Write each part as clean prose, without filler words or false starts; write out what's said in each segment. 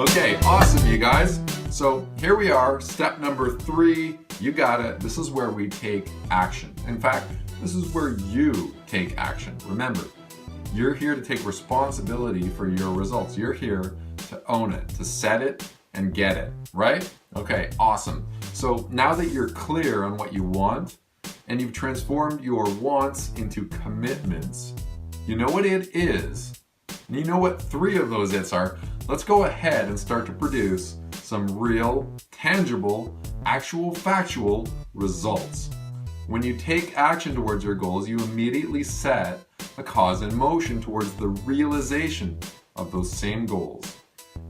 Okay, awesome, you guys. So here we are, step number 3. You got it. This is where we take action. In fact, this is where you take action. Remember, you're here to take responsibility for your results. You're here to own it, to set it and get it, right? Okay, awesome. So now that you're clear on what you want and you've transformed your wants into commitments, you know what it is, and you know what 3 of those it's are. Let's go ahead and start to produce some real, tangible, actual, factual results. When you take action towards your goals, you immediately set a cause in motion towards the realization of those same goals.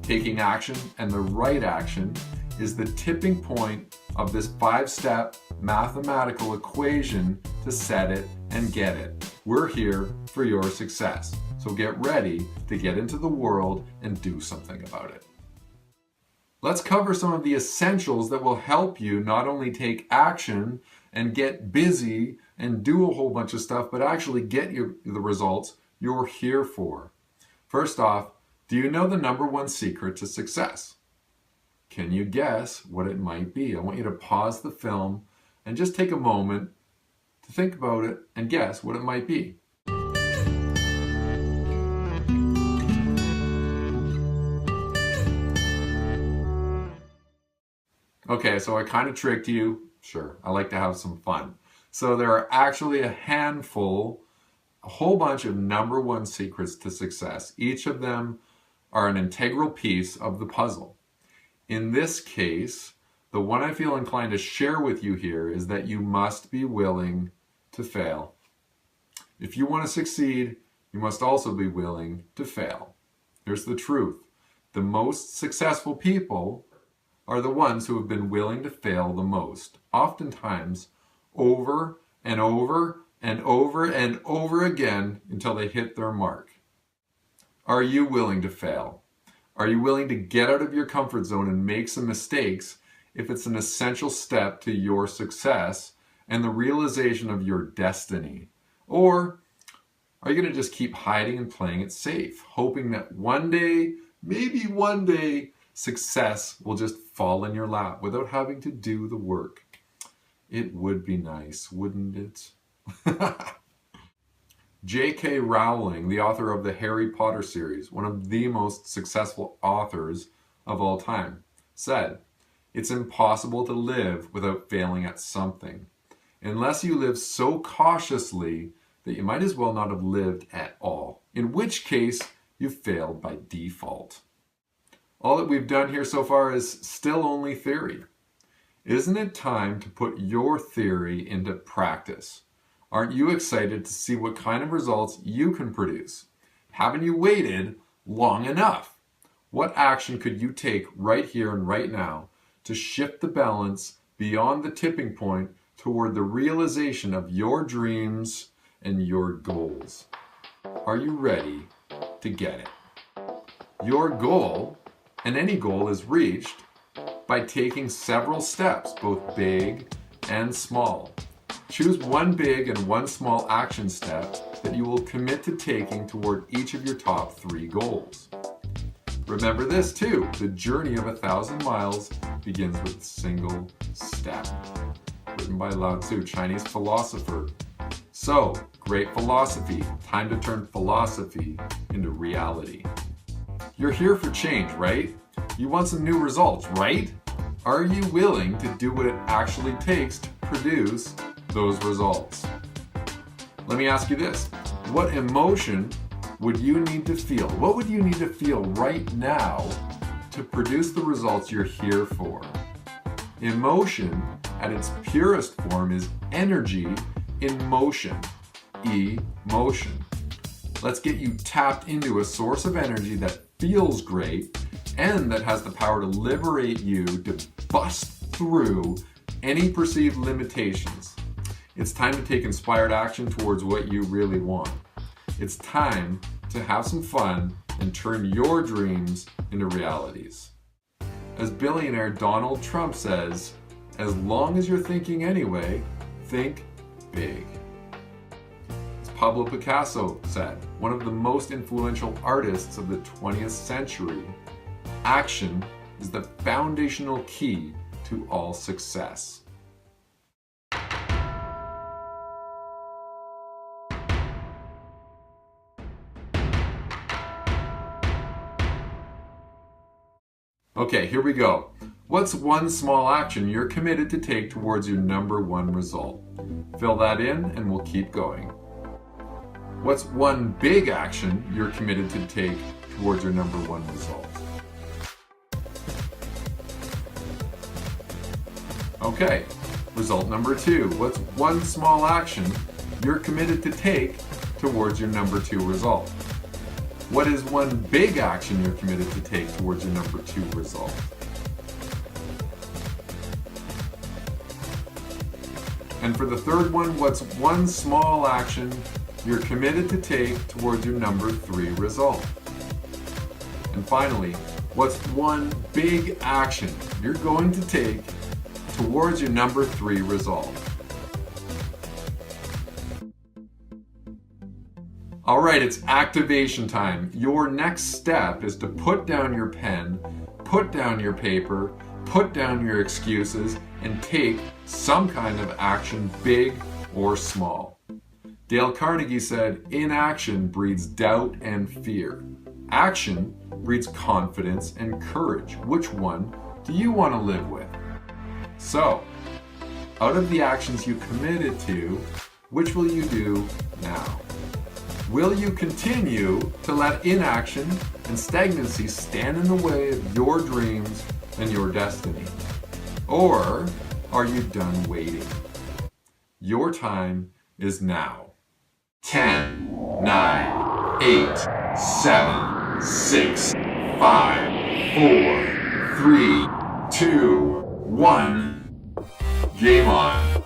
Taking action, and the right action, is the tipping point of this 5-step mathematical equation to set it and get it. We're here for your success. So get ready to get into the world and do something about it. Let's cover some of the essentials that will help you not only take action and get busy and do a whole bunch of stuff, but actually get you the results you're here for. First off, do you know the number 1 secret to success? Can you guess what it might be? I want you to pause the film and just take a moment to think about it and guess what it might be. Okay, so I kind of tricked you. Sure, I like to have some fun. So there are actually a whole bunch of number 1 secrets to success. Each of them are an integral piece of the puzzle. In this case, the one I feel inclined to share with you here is that you must be willing to fail. If you want to succeed, you must also be willing to fail. Here's the truth. The most successful people are the ones who have been willing to fail the most, oftentimes over and over and over and over again until they hit their mark. Are you willing to fail? Are you willing to get out of your comfort zone and make some mistakes if it's an essential step to your success and the realization of your destiny? Or are you going to just keep hiding and playing it safe, hoping that one day, maybe one day, success will just fall in your lap without having to do the work? It would be nice, wouldn't it? J.K. Rowling, the author of the Harry Potter series, one of the most successful authors of all time, said, "It's impossible to live without failing at something, unless you live so cautiously that you might as well not have lived at all, in which case you failed by default." All that we've done here so far is still only theory. Isn't it time to put your theory into practice? Aren't you excited to see what kind of results you can produce? Haven't you waited long enough? What action could you take right here and right now to shift the balance beyond the tipping point toward the realization of your dreams and your goals? Are you ready to get it? Your goal, and any goal, is reached by taking several steps, both big and small. Choose one big and one small action step that you will commit to taking toward each of your top 3 goals. Remember this too, the journey of 1,000 miles begins with a single step. Written by Lao Tzu, Chinese philosopher. So, great philosophy. Time to turn philosophy into reality. You're here for change, right? You want some new results, right? Are you willing to do what it actually takes to produce those results? Let me ask you this. What emotion would you need to feel? What would you need to feel right now to produce the results you're here for? Emotion, at its purest form, is energy in motion. E-motion. Let's get you tapped into a source of energy that feels great and that has the power to liberate you to bust through any perceived limitations. It's time to take inspired action towards what you really want. It's time to have some fun and turn your dreams into realities. As billionaire Donald Trump says, as long as you're thinking anyway, think big. As Pablo Picasso said, one of the most influential artists of the 20th century, action is the foundational key to all success. Okay, here we go. What's one small action you're committed to take towards your number one result? Fill that in and we'll keep going. What's one big action you're committed to take towards your number one result? Okay, result number 2. What's one small action you're committed to take towards your number 2 result? What is one big action you're committed to take towards your number 2 result? And for the third one, what's one small action you're committed to take towards your number 3 result? And finally, what's one big action you're going to take towards your number 3 result? All right, it's activation time. Your next step is to put down your pen, put down your paper, put down your excuses, and take some kind of action, big or small. Dale Carnegie said, inaction breeds doubt and fear. Action breeds confidence and courage. Which one do you want to live with? So, out of the actions you committed to, which will you do now? Will you continue to let inaction and stagnancy stand in the way of your dreams and your destiny? Or are you done waiting? Your time is now. 10, 9, 8, 7, 6, 5, 4, 3, 2, 1. Game on.